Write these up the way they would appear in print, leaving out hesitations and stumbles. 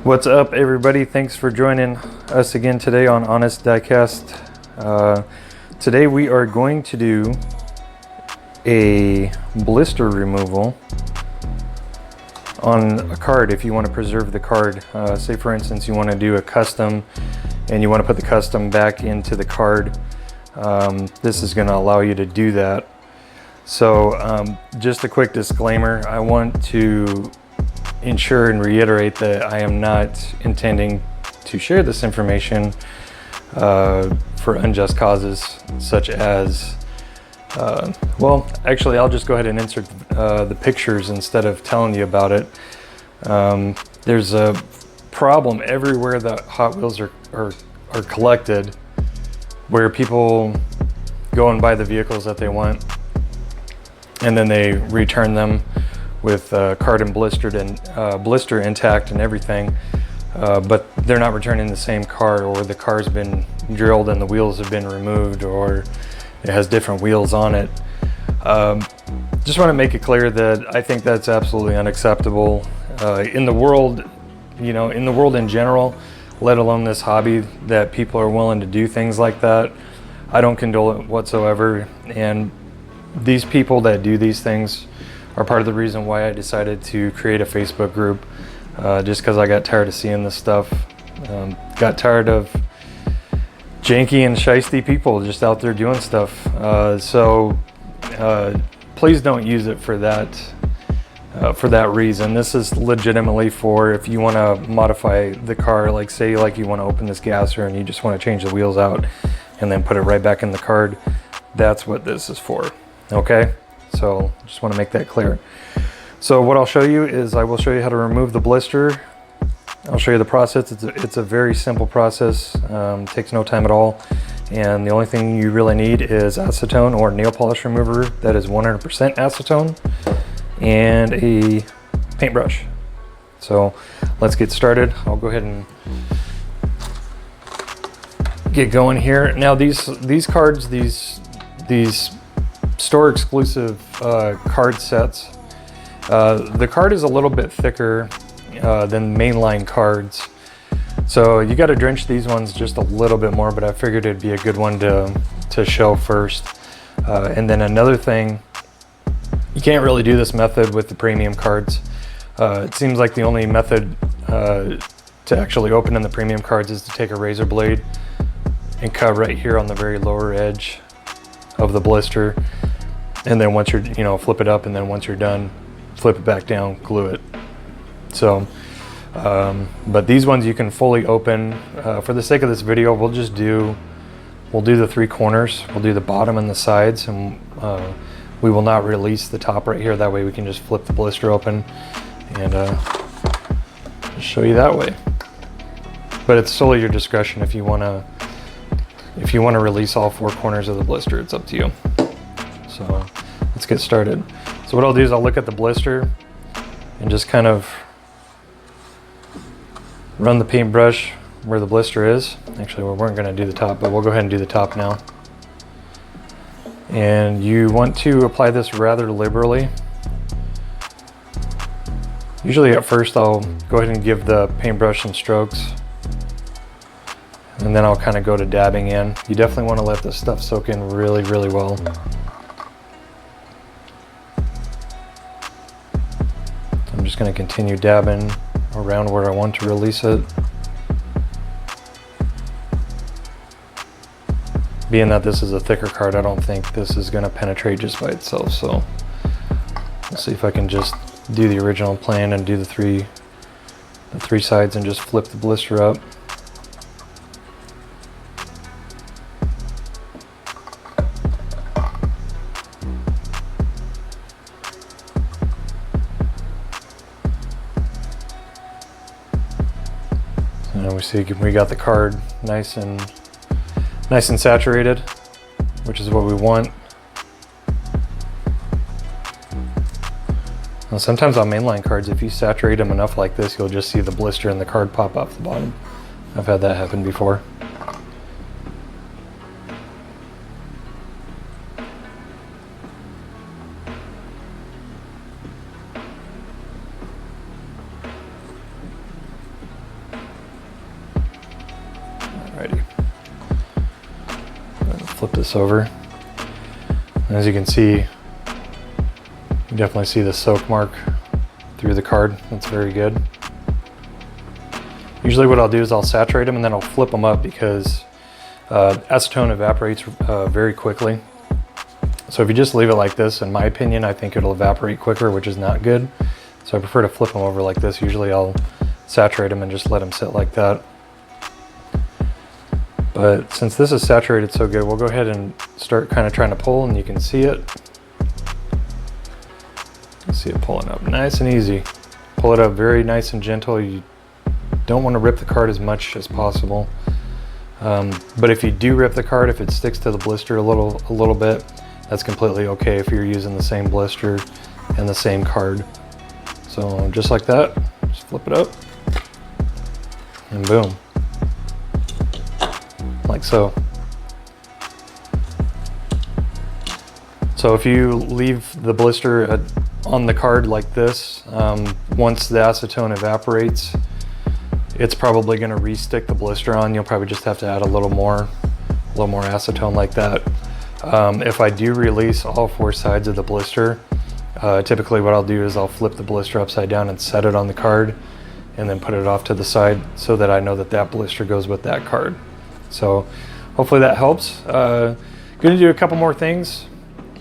What's up, everybody? Thanks for joining us again today on Honest Diecast. Today we are going to do a blister removal on a card if you want to preserve the card. Say for instance you want to do a custom and you want to put the custom back into the card. This is going to allow you to do that. So just a quick disclaimer, I want to ensure and reiterate that I am not intending to share this information for unjust causes, such as well, actually I'll just go ahead and insert the pictures instead of telling you about it. There's a problem everywhere that Hot Wheels are collected, where people go and buy the vehicles that they want and then they return them with card and blister intact and everything, but they're not returning the same car, or the car's been drilled and the wheels have been removed, or it has different wheels on it. Just want to make it clear that I think that's absolutely unacceptable in the world, in the world in general, let alone this hobby, that people are willing to do things like that. I don't condone it whatsoever, and these people that do these things are part of the reason why I decided to create a Facebook group, just because I got tired of seeing this stuff. Got tired of janky and shiesty people just out there doing stuff. So please don't use it for that reason. This is legitimately for if you want to modify the car, like say you want to open this gasser and you just want to change the wheels out and then put it right back in the card. That's what this is for. Okay? So just want to make that clear. So what I'll show you is I will show you how to remove the blister. I'll show you the process. It's a very simple process. Takes no time at all. And the only thing you really need is acetone or nail polish remover that is 100% acetone, and a paintbrush. So let's get started. I'll go ahead and get going here. Now these cards, these store exclusive card sets, the card is a little bit thicker than mainline cards, so you got to drench these ones just a little bit more, but I figured it'd be a good one to show first. And then another thing, you can't really do this method with the premium cards. It seems like the only method to actually open in the premium cards is to take a razor blade and cut right here on the very lower edge of the blister, and then once you're flip it up, and then once you're done, flip it back down, glue it. So but these ones you can fully open. For the sake of this video, we'll do the three corners. We'll do the bottom and the sides, and we will not release the top right here. That way we can just flip the blister open and just show you that way. But it's solely your discretion if you want to release all four corners of the blister. It's up to you. So let's get started. So what I'll do is I'll look at the blister and just kind of run the paintbrush where the blister is. Actually, we weren't going to do the top, but we'll go ahead and do the top now. And you want to apply this rather liberally. Usually at first I'll go ahead and give the paintbrush some strokes, and then I'll kind of go to dabbing in. You definitely want to let this stuff soak in really, really well. I'm just going to continue dabbing around where I want to release it. Being that this is a thicker card, I don't think this is going to penetrate just by itself. So let's see if I can just do the original plan and do the three sides and just flip the blister up. And we see we got the card nice and saturated, which is what we want. Now, sometimes on mainline cards, if you saturate them enough like this, you'll just see the blister and the card pop off the bottom. I've had that happen before. this over. And as you can see, you definitely see the soak mark through the card. That's very good. Usually what I'll do is I'll saturate them and then I'll flip them up because acetone evaporates very quickly. So if you just leave it like this, in my opinion, I think it'll evaporate quicker, which is not good. So I prefer to flip them over like this. Usually I'll saturate them and just let them sit like that. But since this is saturated so good, we'll go ahead and start kind of trying to pull, and you can see it. You see it pulling up nice and easy. Pull it up very nice and gentle. You don't want to rip the card as much as possible. But if you do rip the card, if it sticks to the blister a little bit, that's completely okay if you're using the same blister and the same card. So just like that, just flip it up and boom, like so. So if you leave the blister on the card like this, once the acetone evaporates, it's probably going to re-stick the blister on. You'll probably just have to add a little more acetone like that. If I do release all four sides of the blister, typically what I'll do is I'll flip the blister upside down and set it on the card and then put it off to the side so that I know that that blister goes with that card. So hopefully that helps. Going to do a couple more things.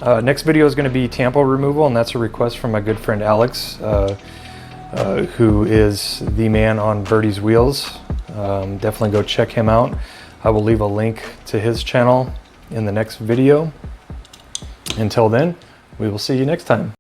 Next video is going to be tampo removal, and that's a request from my good friend Alex, who is the man on Birdie's Wheels. Definitely go check him out. I will leave a link to his channel in the next video. Until then, we will see you next time.